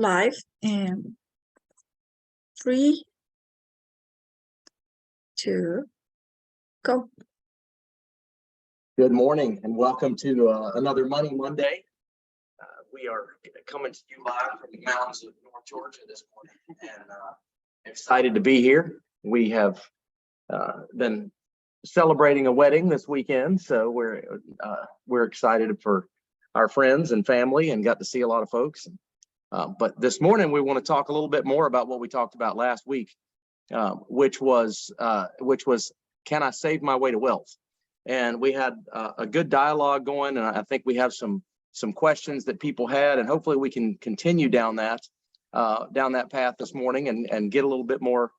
live and 3, 2, go. Good morning and welcome to another Money Monday. We are coming to you live from the mountains of North Georgia this morning and excited to be here. We have been celebrating a wedding this weekend, so we're excited for our friends and family and got to see a lot of folks. But this morning we want to talk a little bit more about what we talked about last week, which was can I save my way to wealth? And we had a good dialogue going, and I think we have some questions that people had, and hopefully we can continue down that path this morning and get a little bit more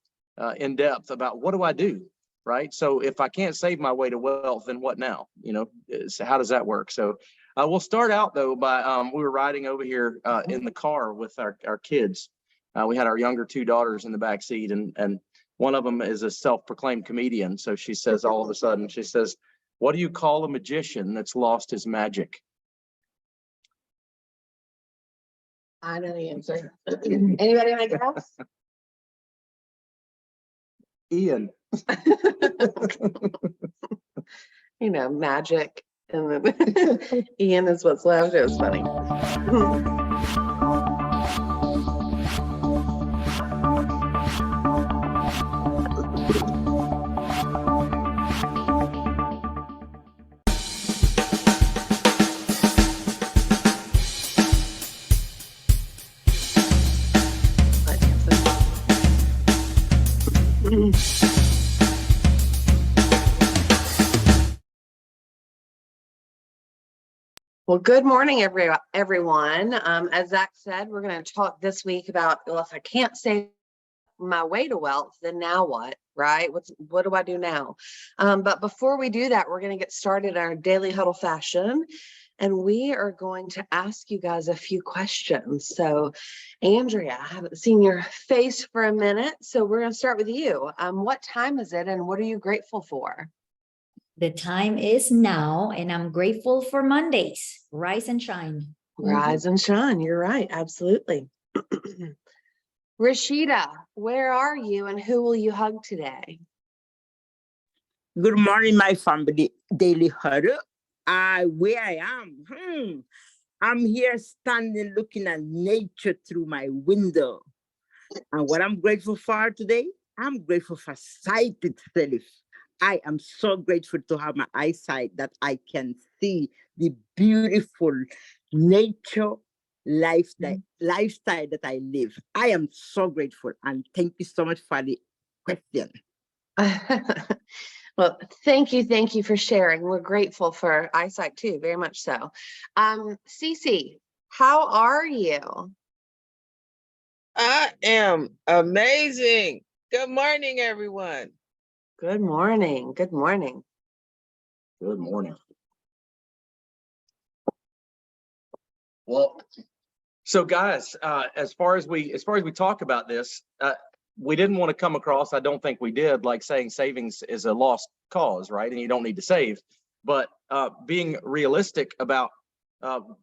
in depth about what do I do, right? So if I can't save my way to wealth, then what now? So how does that work? So we'll start out though by we were riding over here in the car with our kids. We had our younger 2 daughters in the back seat, and one of them is a self-proclaimed comedian. So she says, all of a sudden, she says, "What do you call a magician that's lost his magic?" I know the answer. Anybody want to guess? Ian. Magic. And then Ian is what's left. It was funny. Well, good morning, everyone. As Zach said, we're going to talk this week about, well, if I can't save my way to wealth, then now what, right? What do I do now? But before we do that, we're going to get started in our daily huddle fashion, and we are going to ask you guys a few questions. So, Andrea, I haven't seen your face for a minute, so we're going to start with you. What time is it, and what are you grateful for? The time is now, and I'm grateful for Mondays. Rise and shine. Rise and shine. You're right. Absolutely. Rashida, where are you, and who will you hug today? Good morning, my family. Daily Huddle. Where I am. I'm here standing looking at nature through my window. And what I'm grateful for today, I'm grateful for sight itself. I am so grateful to have my eyesight that I can see the beautiful nature lifestyle that I live. I am so grateful, and thank you so much for the question. Well, thank you for sharing. We're grateful for eyesight too, very much so. Cece, how are you? I am amazing. Good morning, everyone. Good morning. Good morning. Good morning. Well, so guys, as far as we talk about this, we didn't want to come across, I don't think we did, like saying savings is a lost cause, right? And you don't need to save, but being realistic about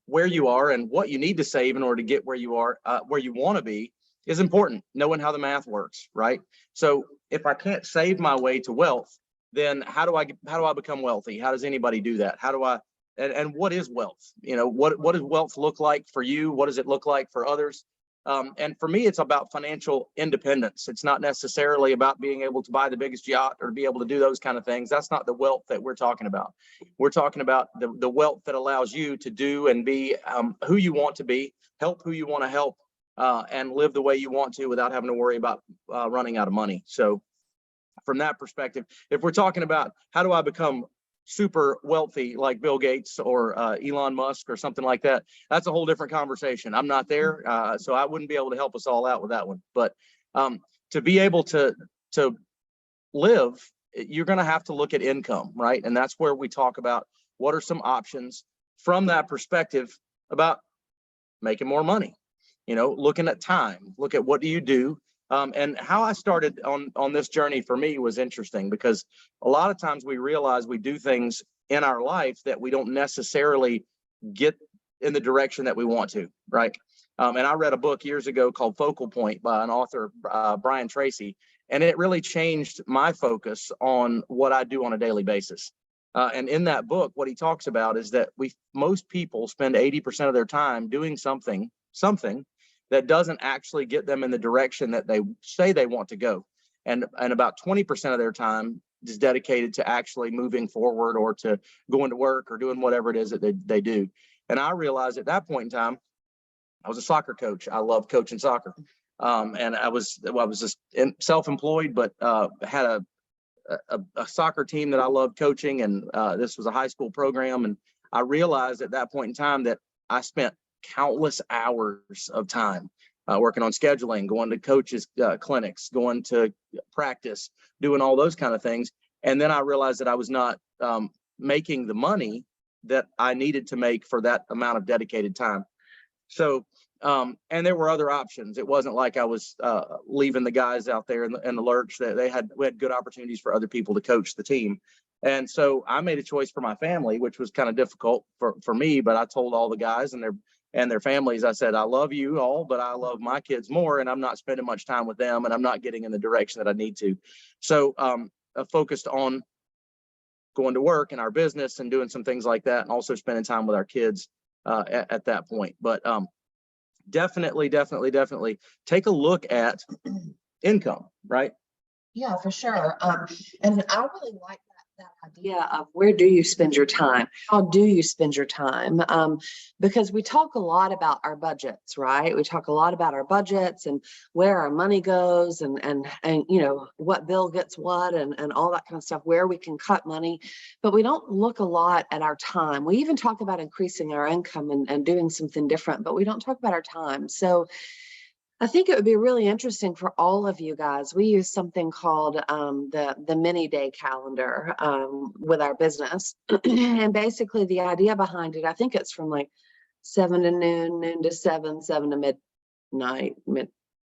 where you are and what you need to save in order to get where you are, where you want to be, is important. Knowing how the math works, right? So if I can't save my way to wealth, then how do I become wealthy? How does anybody do that? How do I, and what is wealth? What does wealth look like for you? What does it look like for others? And for me, it's about financial independence. It's not necessarily about being able to buy the biggest yacht or be able to do those kind of things. That's not the wealth that we're talking about. We're talking about the wealth that allows you to do and be who you want to be, help who you want to help, and live the way you want to without having to worry about running out of money. So from that perspective, if we're talking about how do I become super wealthy like Bill Gates or Elon Musk or something like that, that's a whole different conversation. I'm not there, so I wouldn't be able to help us all out with that one. But to be able to live, you're going to have to look at income, right? And that's where we talk about what are some options from that perspective about making more money. Looking at time, look at what do you do. And how I started on this journey for me was interesting, because a lot of times we realize we do things in our life that we don't necessarily get in the direction that we want to, right? And I read a book years ago called Focal Point by an author, Brian Tracy, and it really changed my focus on what I do on a daily basis. And in that book, what he talks about is that most people spend 80% of their time doing something that doesn't actually get them in the direction that they say they want to go. And about 20% of their time is dedicated to actually moving forward or to going to work or doing whatever it is that they do. And I realized at that point in time, I was a soccer coach. I love coaching soccer. And I was just self-employed, but had a soccer team that I loved coaching. And this was a high school program. And I realized at that point in time that I spent countless hours of time working on scheduling, going to coaches' clinics, going to practice, doing all those kind of things. And then I realized that I was not making the money that I needed to make for that amount of dedicated time. So, and there were other options. It wasn't like I was leaving the guys out there in the lurch. That we had good opportunities for other people to coach the team. And so I made a choice for my family, which was kind of difficult for me, but I told all the guys and their families, I said, I love you all, but I love my kids more, and I'm not spending much time with them, and I'm not getting in the direction that I need to. So I focused on going to work in our business and doing some things like that, and also spending time with our kids at that point. But definitely take a look at income, right? Yeah, for sure. And I really like that idea of where do you spend your time? How do you spend your time? Because we talk a lot about our budgets, right? We talk a lot about our budgets and where our money goes and you know, what bill gets what and all that kind of stuff, where we can cut money, but we don't look a lot at our time. We even talk about increasing our income and doing something different, but we don't talk about our time. So I think it would be really interesting for all of you guys. We use something called the mini day calendar with our business. And basically the idea behind it, I think it's from like 7 to noon, noon to 7 to midnight,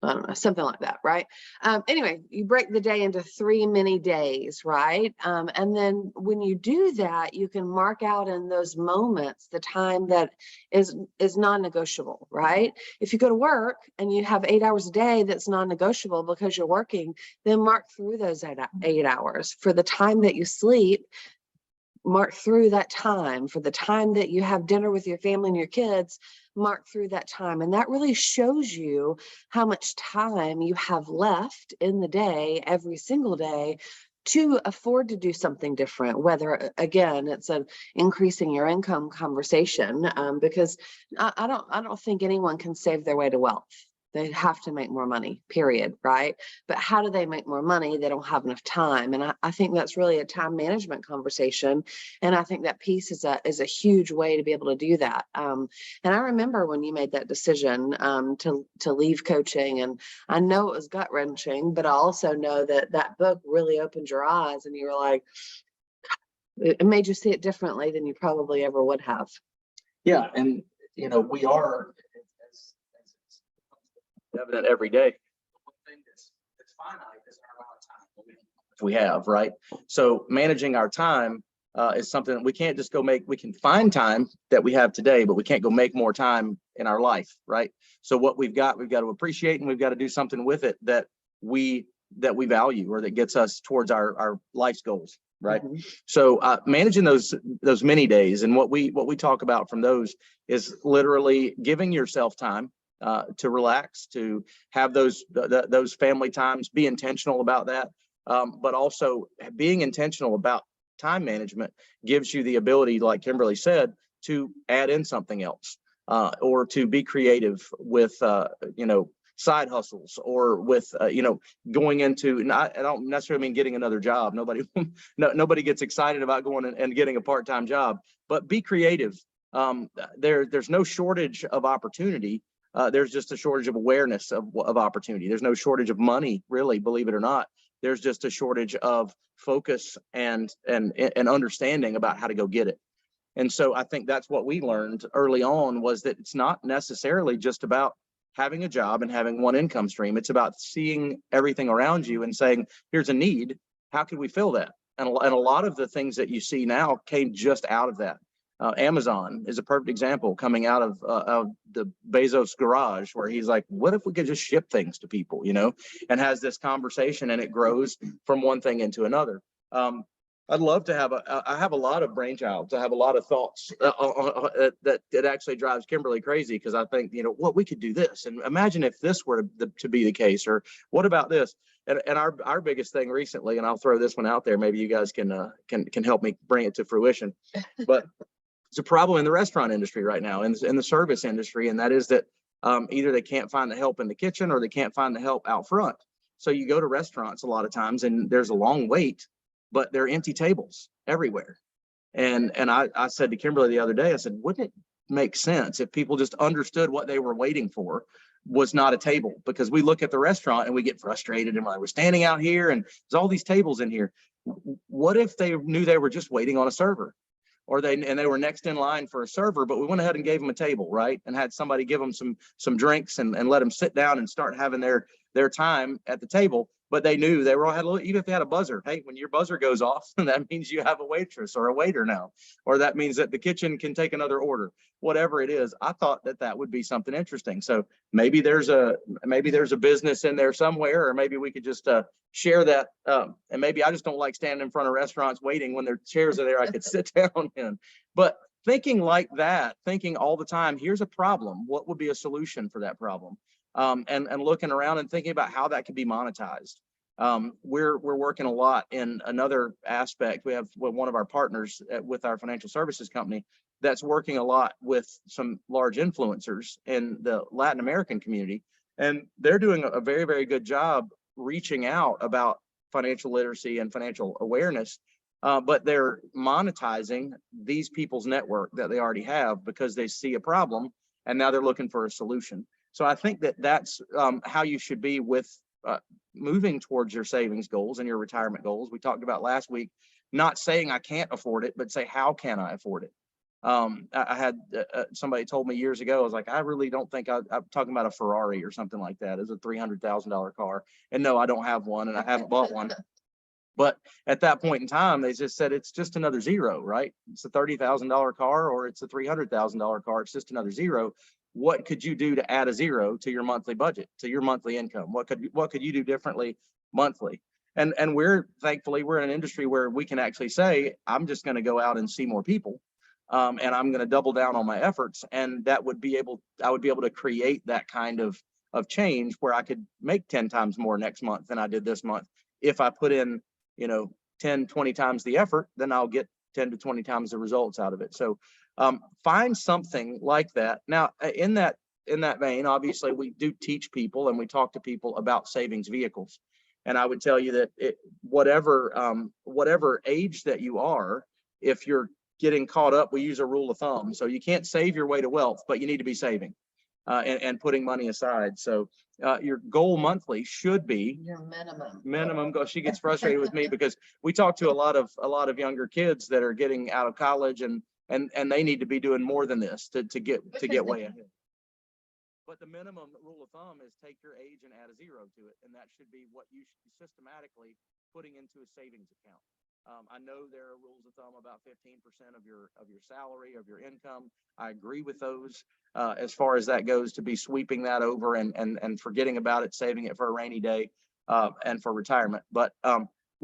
I don't know, something like that, right? Anyway, you break the day into 3 mini days, right? And then when you do that, you can mark out in those moments the time that is non-negotiable, right? If you go to work and you have 8 hours a day that's non-negotiable because you're working, then mark through those 8 hours. For the time that you sleep, mark through that time. For the time that you have dinner with your family and your kids, mark through that time. And that really shows you how much time you have left in the day, every single day, to afford to do something different, whether again it's an increasing your income conversation, because I don't think anyone can save their way to wealth. They have to make more money, period, right? But how do they make more money? They don't have enough time. And I think that's really a time management conversation. And I think that piece is a huge way to be able to do that. And I remember when you made that decision to leave coaching, and I know it was gut wrenching, but I also know that that book really opened your eyes and you were like, it made you see it differently than you probably ever would have. Yeah. And, you know, we are evident every day. One thing that's finite is our amount of time we have, right? So managing our time is something we can't just go make. We can find time that we have today, but we can't go make more time in our life, right? So what we've got to appreciate, and we've got to do something with it that we value or that gets us towards our life's goals, right? Mm-hmm. So managing those mini days, and what we talk about from those is literally giving yourself time to relax, to have those family times, be intentional about that. But also being intentional about time management gives you the ability, like Kimberly said, to add in something else, or to be creative with, side hustles, or with, going into, and I don't necessarily mean getting another job. Nobody gets excited about going and getting a part-time job, but be creative. There's no shortage of opportunity. There's just a shortage of awareness of opportunity. There's no shortage of money, really, believe it or not. There's just a shortage of focus and understanding about how to go get it. And so I think that's what we learned early on, was that it's not necessarily just about having a job and having one income stream. It's about seeing everything around you and saying, here's a need. How can we fill that? And a lot of the things that you see now came just out of that. Amazon is a perfect example coming out of the Bezos garage, where he's like, what if we could just ship things to people, and has this conversation, and it grows from one thing into another. I'd love to have I have a lot of brainchilds. I have a lot of thoughts that actually drives Kimberly crazy, because I think, what we could do this, and imagine if this were to be the case, or what about this? And our biggest thing recently, and I'll throw this one out there, maybe you guys can help me bring it to fruition, but it's a problem in the restaurant industry right now, in the service industry, and that is that either they can't find the help in the kitchen, or they can't find the help out front. So you go to restaurants a lot of times, and there's a long wait, but there are empty tables everywhere. And I said to Kimberly the other day, I said, wouldn't it make sense if people just understood what they were waiting for was not a table? Because we look at the restaurant and we get frustrated, and we're standing out here and there's all these tables in here. What if they knew they were just waiting on a server? Or they were next in line for a server, but we went ahead and gave them a table, right? And had somebody give them some drinks and let them sit down and start having their time at the table. But they knew they were all even if they had a buzzer. Hey, when your buzzer goes off, that means you have a waitress or a waiter now, or that means that the kitchen can take another order. Whatever it is, I thought that would be something interesting. So maybe there's a business in there somewhere, or maybe we could just share that. And maybe I just don't like standing in front of restaurants waiting when their chairs are there I could sit down in. But thinking like that, thinking all the time, here's a problem. What would be a solution for that problem? And looking around and thinking about how that could be monetized. We're working a lot in another aspect. We have one of our partners with our financial services company that's working a lot with some large influencers in the Latin American community. And they're doing a very, very good job reaching out about financial literacy and financial awareness. But they're monetizing these people's network that they already have, because they see a problem and now they're looking for a solution. So I think that's how you should be with moving towards your savings goals and your retirement goals. We talked about last week, not saying I can't afford it, but say, how can I afford it? I had somebody told me years ago, I was like, I really don't think I'm talking about a Ferrari or something like that. It's a $300,000 car. And no, I don't have one, and I haven't bought one. But at that point in time, they just said, it's just another zero, right? It's a $30,000 car, or it's a $300,000 car. It's just another zero. What could you do to add a zero to your monthly budget, to your monthly income? What could you do differently monthly? And thankfully, we're in an industry where we can actually say, I'm just going to go out and see more people. And I'm going to double down on my efforts. And I would be able to create that kind of change, where I could make 10 times more next month than I did this month. If I put in, 10, 20 times the effort, then I'll get 10 to 20 times the results out of it. So find something like that. Now, in that vein, obviously, we do teach people and we talk to people about savings vehicles. And I would tell you that whatever age that you are, if you're getting caught up, we use a rule of thumb. So you can't save your way to wealth, but you need to be saving and putting money aside. So your goal monthly should be Your minimum goal. She gets frustrated with me because we talk to a lot of younger kids that are getting out of college, and they need to be doing more than this to get way ahead. But the minimum rule of thumb is take your age and add a zero to it, and that should be what you should be systematically putting into a savings account. I know there are rules of thumb about 15% of your salary, of your income. I agree with those as far as that goes, to be sweeping that over and forgetting about it, saving it for a rainy day and for retirement. But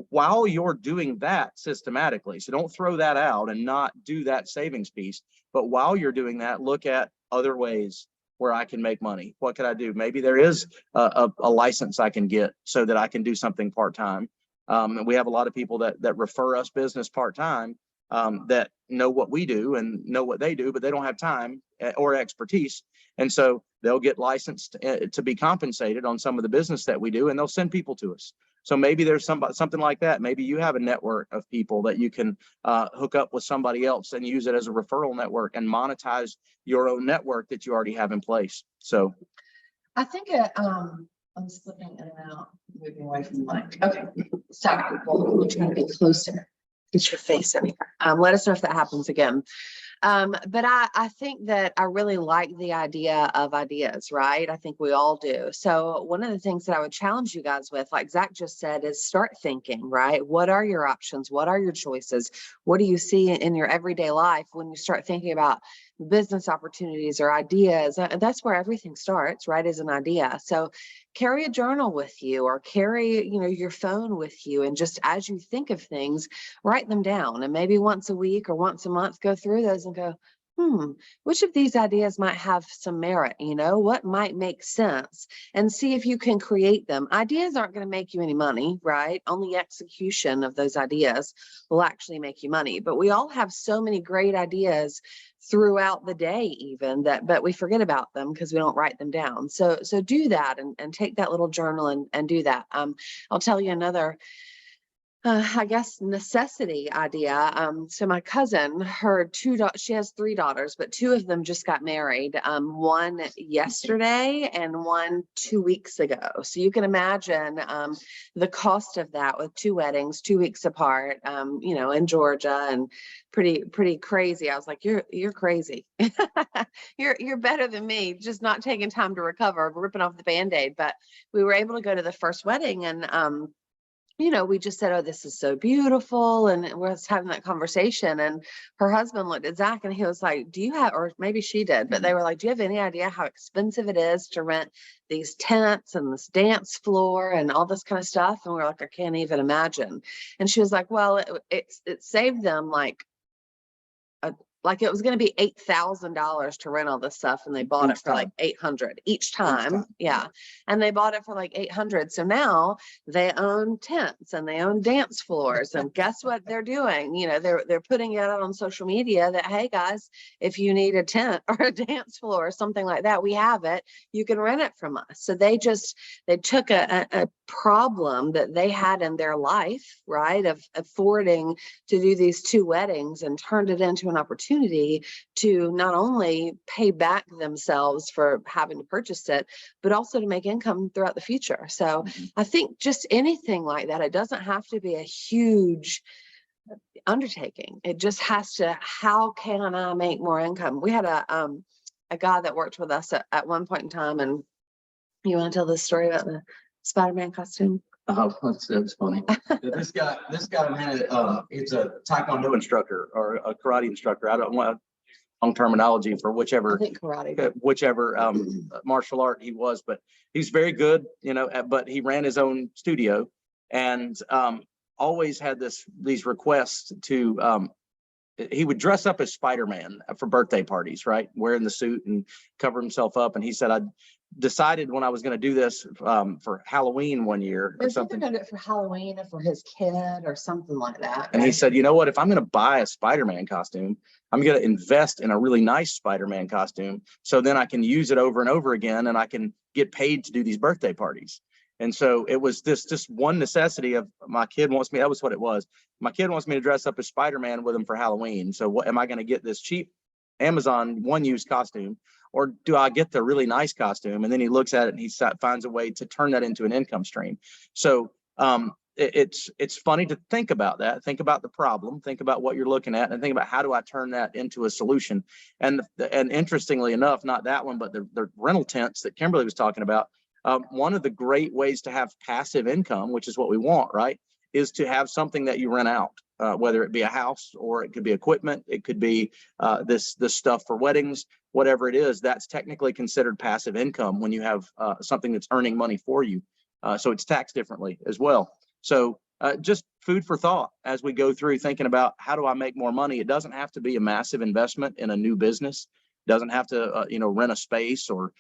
while you're doing that systematically, so don't throw that out and not do that savings piece. But while you're doing that, look at other ways where I can make money. What could I do? Maybe there is a license I can get so that I can do something part-time. And we have a lot of people that refer us business part-time that know what we do and know what they do, but they don't have time or expertise. And so they'll get licensed to be compensated on some of the business that we do, and they'll send people to us. So maybe there's something like that. Maybe you have a network of people that you can hook up with somebody else and use it as a referral network and monetize your own network that you already have in place. So I think I'm slipping in and out, moving away from the mic. Okay, stop. We're trying to be closer. Get your face everywhere. Let us know if that happens again. But I think that I really like the idea of ideas, right? I think we all do. So one of the things that I would challenge you guys with, like Zack just said, is start thinking, right? What are your options? What are your choices? What do you see in your everyday life when you start thinking about business opportunities or ideas? That's where everything starts, right? Is an idea. So carry a journal with you, or carry, your phone with you. And just as you think of things, write them down. And maybe once a week or once a month, go through those and go, which of these ideas might have some merit? What might make sense? And see if you can create them. Ideas aren't going to make you any money, right? Only execution of those ideas will actually make you money. But we all have so many great ideas throughout the day, even but we forget about them because we don't write them down. So do that and take that little journal and do that. I'll tell you another I guess necessity idea. So my cousin, she has 3 daughters, but 2 of them just got married. One yesterday and one 2 weeks ago. So you can imagine the cost of that with 2 weddings, 2 weeks apart, in Georgia, and pretty crazy. I was like, you're crazy. You're better than me, just not taking time to recover, ripping off the Band-Aid. But we were able to go to the first wedding, and we just said, oh, this is so beautiful. And we was having that conversation, and her husband looked at Zack and he was like, do you have, or maybe she did, but they were like, do you have any idea how expensive it is to rent these tents and this dance floor and all this kind of stuff? And we're like, I can't even imagine. And she was like, well, it saved them like it was going to be $8,000 to rent all this stuff, and they bought it for like $800 each time. Yeah. And they bought it for like $800. So now they own tents and they own dance floors. And guess what they're doing? They're putting it out on social media that, hey guys, if you need a tent or a dance floor or something like that, we have it. You can rent it from us. So they took a problem that they had in their life, right, of affording to do these 2 weddings, and turned it into an opportunity to not only pay back themselves for having to purchase it, but also to make income throughout the future. So I think just anything like that, it doesn't have to be a huge undertaking. It just has to, how can I make more income? We had a guy that worked with us at one point in time, and you want to tell this story about the Spider-Man costume? Oh, that's funny. This guy, man, he's a Taekwondo instructor or a karate instructor. I don't want long terminology for I whichever think karate. Martial art he was, but he's very good, but he ran his own studio, and always had these requests to, he would dress up as Spider-Man for birthday parties, right? Wearing the suit and cover himself up. And he said, I decided when I was going to do this for Halloween one year or something. Going to do it for Halloween or for his kid or something like that. And he said, you know what, if I'm going to buy a Spider-Man costume, I'm going to invest in a really nice Spider-Man costume. So then I can use it over and over again, and I can get paid to do these birthday parties. And so it was just one necessity of my kid wants me. That was what it was. My kid wants me to dress up as Spider-Man with him for Halloween. So what am I going to get, this cheap Amazon one-use costume, or do I get the really nice costume? And then he looks at it and he finds a way to turn that into an income stream. So it's funny to think about that. Think about the problem. Think about what you're looking at, and think about how do I turn that into a solution. And interestingly enough, not that one, but the rental tents that Kimberly was talking about. One of the great ways to have passive income, which is what we want, right, is to have something that you rent out, whether it be a house or it could be equipment. It could be this stuff for weddings, whatever it is. That's technically considered passive income when you have something that's earning money for you. So it's taxed differently as well. So just food for thought as we go through thinking about how do I make more money. It doesn't have to be a massive investment in a new business. It doesn't have to rent a space or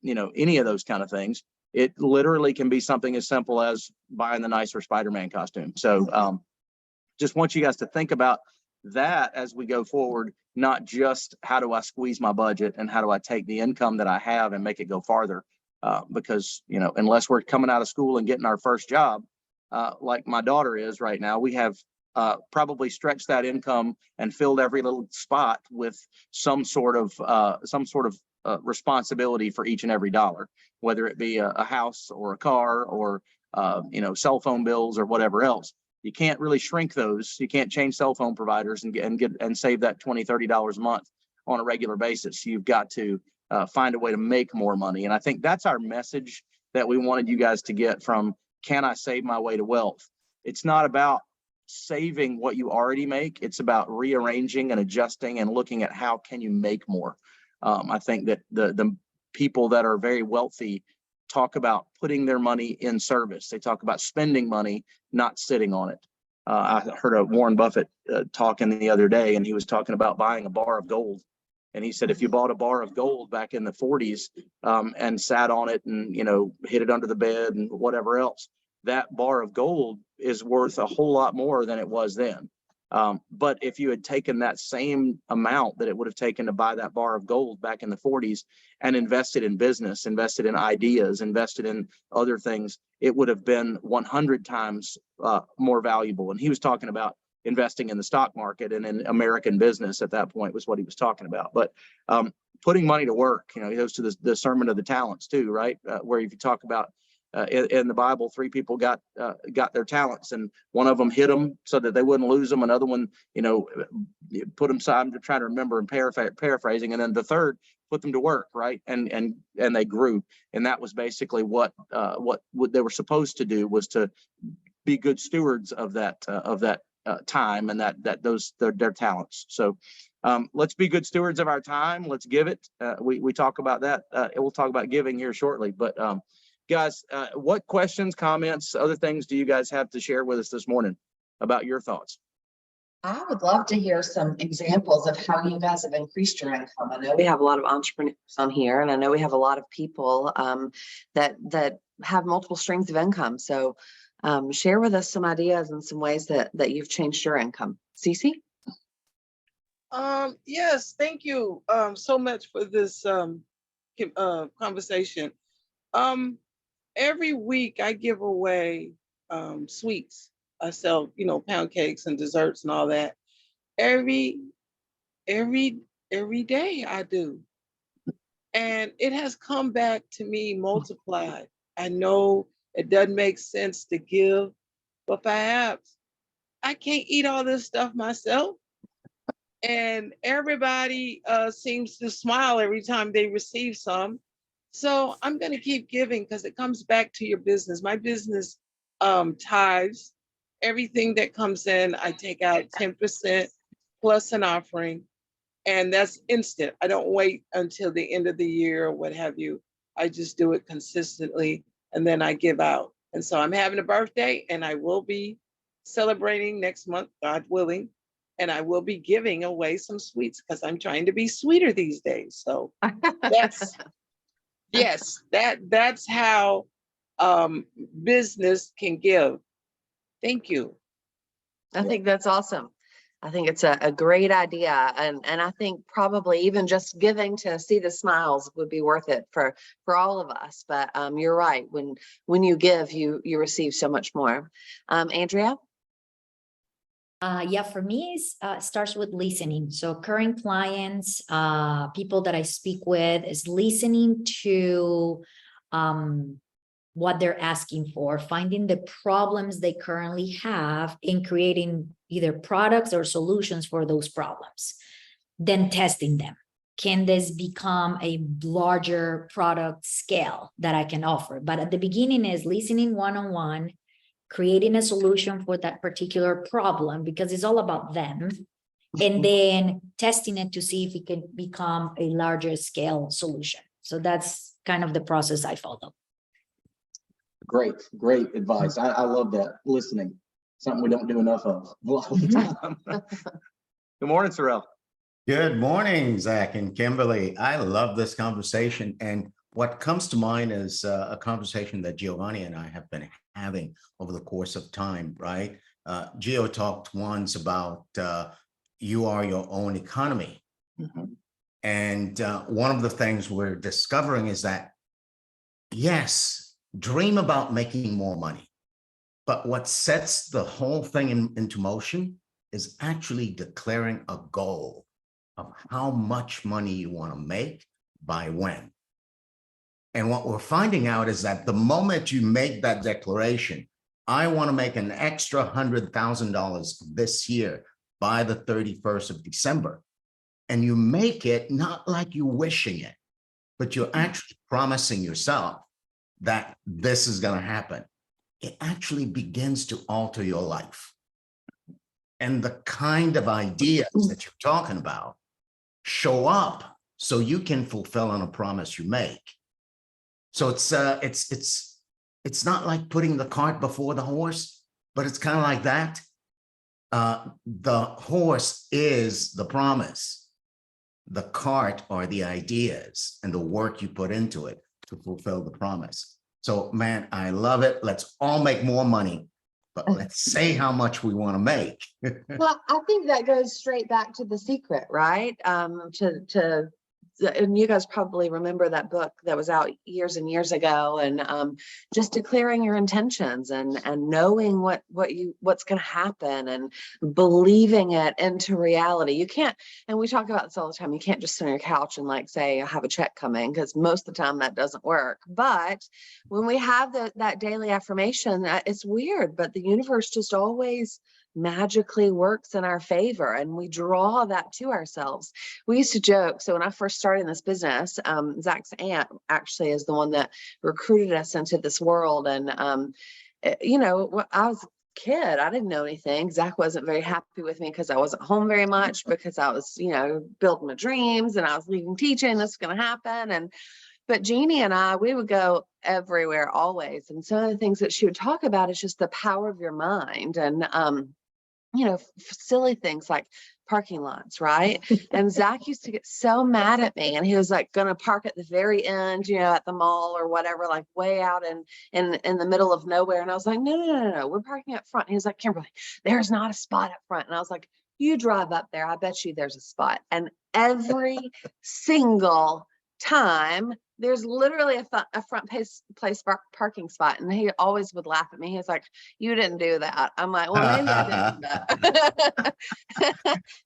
any of those kind of things. It literally can be something as simple as buying the nicer Spider-Man costume. So just want you guys to think about that as we go forward, not just how do I squeeze my budget and how do I take the income that I have and make it go farther. Because, unless we're coming out of school and getting our first job, like my daughter is right now, we have probably stretched that income and filled every little spot with some sort of responsibility for each and every dollar, whether it be a house or a car or cell phone bills or whatever else. You can't really shrink those. You can't change cell phone providers and save that $20, $30 a month on a regular basis. You've got to find a way to make more money. And I think that's our message that we wanted you guys to get from Can I Save My Way to Wealth? It's not about saving what you already make. It's about rearranging and adjusting and looking at how can you make more. I think that the people that are very wealthy talk about putting their money in service. They talk about spending money, not sitting on it. I heard a Warren Buffett talking the other day, and he was talking about buying a bar of gold. And he said, if you bought a bar of gold back in the 40s and sat on it and, hid it under the bed and whatever else, that bar of gold is worth a whole lot more than it was then. But if you had taken that same amount that it would have taken to buy that bar of gold back in the 40s and invested in business, invested in ideas, invested in other things, it would have been 100 times more valuable. And he was talking about investing in the stock market and in American business at that point was what he was talking about. But putting money to work, he goes to the Sermon of the Talents too, right? Where if you talk about in the Bible, 3 people got their talents, and one of them hid them so that they wouldn't lose them. Another one, put them aside. I'm trying to remember and paraphrasing. And then the third put them to work, right? And they grew. And that was basically what they were supposed to do, was to be good stewards of that time and their talents. So let's be good stewards of our time. Let's give it. We talk about that. We'll talk about giving here shortly, but guys, what questions, comments, other things do you guys have to share with us this morning about your thoughts? I would love to hear some examples of how you guys have increased your income. I know we have a lot of entrepreneurs on here, and I know we have a lot of people that have multiple streams of income. So share with us some ideas and some ways that you've changed your income. Cece? Yes, thank you so much for this conversation. Every week I give away sweets. I sell, pound cakes and desserts and all that. Every day I do. And it has come back to me multiplied. I know it doesn't make sense to give, but perhaps I can't eat all this stuff myself. And everybody seems to smile every time they receive some. So I'm going to keep giving because it comes back to your business. My business tithes. Everything that comes in, I take out 10% plus an offering. And that's instant. I don't wait until the end of the year or what have you. I just do it consistently and then I give out. And so I'm having a birthday and I will be celebrating next month, God willing. And I will be giving away some sweets because I'm trying to be sweeter these days. So that's how business can give. Thank you. I think that's awesome. I think it's a great idea. And I think probably even just giving to see the smiles would be worth it for all of us. But you're right. When you give, you receive so much more. Andrea? Yeah, for me, it starts with listening. So current clients, people that I speak with, is listening to what they're asking for, finding the problems they currently have in creating either products or solutions for those problems, then testing them. Can this become a larger product scale that I can offer? But at the beginning is listening one-on-one, creating a solution for that particular problem, because it's all about them, and then testing it to see if it can become a larger scale solution. So that's kind of the process I follow. Great advice. I love that. Listening, something we don't do enough of a lot of the time. Good morning, Sorrel. Good morning, Zack and Kimberly. I love this conversation. And what comes to mind is a conversation that Giovanni and I have been having over the course of time, right? Gio talked once about you are your own economy. Mm-hmm. And one of the things we're discovering is that, yes, dream about making more money. But what sets the whole thing into motion is actually declaring a goal of how much money you want to make by when. And what we're finding out is that the moment you make that declaration, I want to make an extra $100,000 this year by the 31st of December. And you make it not like you're wishing it, but you're actually promising yourself that this is going to happen. It actually begins to alter your life. And the kind of ideas that you're talking about show up so you can fulfill on a promise you make. So it's not like putting the cart before the horse, but it's kind of like that. The horse is the promise. The cart are the ideas and the work you put into it to fulfill the promise. So, man, I love it. Let's all make more money, but let's say how much we want to make. Well, I think that goes straight back to The Secret, right? And you guys probably remember that book that was out years and years ago, and just declaring your intentions and knowing what's going to happen and believing it into reality. You can't, and we talk about this all the time, you can't just sit on your couch and like say, I have a check coming, because most of the time that doesn't work. But when we have that daily affirmation, it's weird, but the universe just always magically works in our favor, and we draw that to ourselves. We used to joke. So when I first started in this business, Zach's aunt actually is the one that recruited us into this world. And, you know, I was a kid, I didn't know anything. Zach wasn't very happy with me because I wasn't home very much, because I was, you know, building my dreams and I was leaving teaching. This was going to happen. But Jeannie and I, we would go everywhere always. And some of the things that she would talk about is just the power of your mind. And, you know, silly things like parking lots, right? And Zach used to get so mad at me, and he was like going to park at the very end, you know, at the mall or whatever, like way out in the middle of nowhere. And I was like, no, we're parking up front. And he was like, Kimberly, there's not a spot up front. And I was like, you drive up there, I bet you there's a spot. And every single time there's literally a front place parking spot, and he always would laugh at me. He's like, you didn't do that. I'm like, well, maybe I didn't.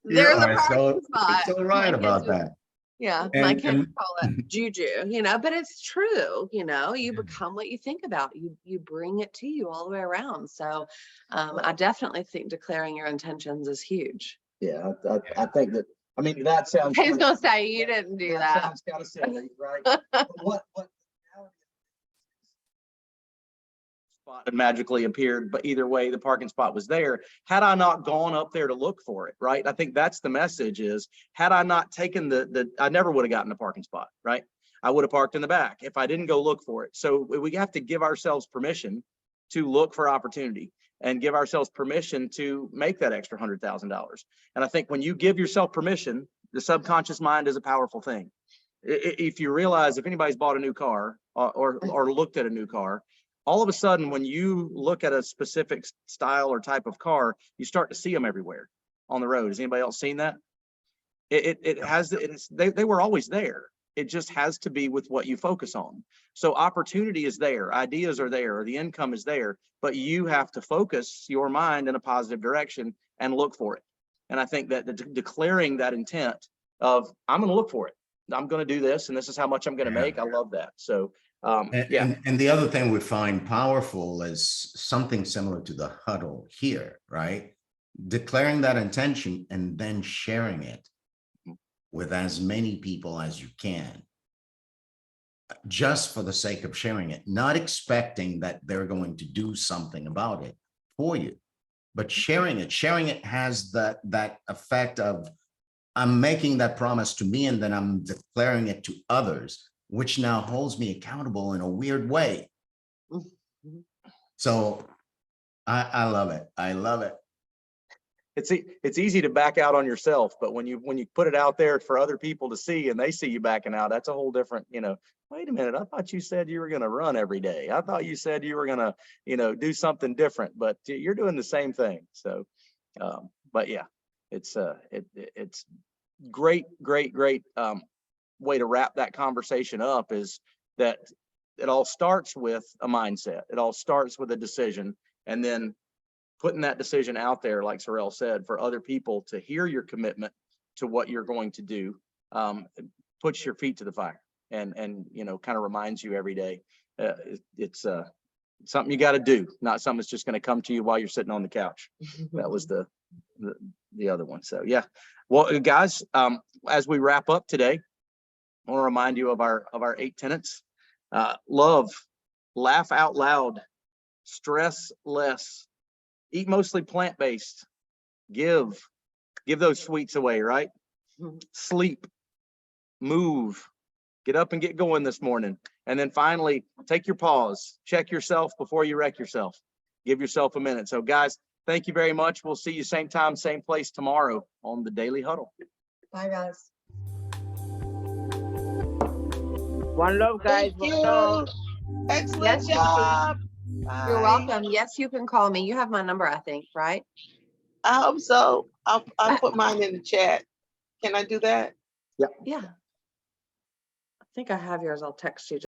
There's a parking spot. So right about that. Yeah, my kids call it juju, you know, but it's true. You know, you become what you think about. You bring it to you all the way around. So I definitely think declaring your intentions is huge. Yeah, I think that, I mean, that sounds. He's gonna say you didn't do that. Sounds kind of silly, right? But what spot had magically appeared, but either way, the parking spot was there. Had I not gone up there to look for it, right? I think that's the message is, had I not taken I never would have gotten a parking spot, right? I would have parked in the back if I didn't go look for it. So we have to give ourselves permission to look for opportunity and give ourselves permission to make that extra $100,000. And I think when you give yourself permission, the subconscious mind is a powerful thing. If you realize, if anybody's bought a new car or looked at a new car, all of a sudden, when you look at a specific style or type of car, you start to see them everywhere on the road. Has anybody else seen that? They were always there. It just has to be with what you focus on. So opportunity is there, ideas are there, the income is there, but you have to focus your mind in a positive direction and look for it. And I think that declaring that intent of, I'm going to look for it, I'm going to do this, and this is how much I'm going to make. I love that. So and the other thing we find powerful is something similar to the huddle here, right? Declaring that intention and then sharing it with as many people as you can, just for the sake of sharing it, not expecting that they're going to do something about it for you, but sharing it. Sharing it has that effect of, I'm making that promise to me, and then I'm declaring it to others, which now holds me accountable in a weird way. So I love it. I love it. It's easy to back out on yourself, but when you put it out there for other people to see, and they see you backing out, that's a whole different, you know, wait a minute, I thought you said you were going to run every day. I thought you said you were going to, you know, do something different, but you're doing the same thing. So, but yeah, it's great way to wrap that conversation up, is that it all starts with a mindset. It all starts with a decision, and then putting that decision out there, like Sorrel said, for other people to hear your commitment to what you're going to do, puts your feet to the fire, and you know, kind of reminds you every day. It's something you got to do, not something that's just going to come to you while you're sitting on the couch. That was the other one. So yeah. Well, guys, as we wrap up today, I want to remind you of our 8 tenets. Love, laugh out loud, stress less, eat mostly plant-based, give those sweets away, right? Sleep, move, get up and get going this morning. And then finally, take your pause, check yourself before you wreck yourself. Give yourself a minute. So guys, thank you very much. We'll see you same time, same place tomorrow on the Daily Huddle. Bye, guys. One love, guys. Thank One love. you. Excellent Yes, job. You're Bye. welcome. Yes, you can call me. You have my number, I think, right? I hope so. I'll put mine in the chat. Can I do that? Yeah. I think I have yours. I'll text you.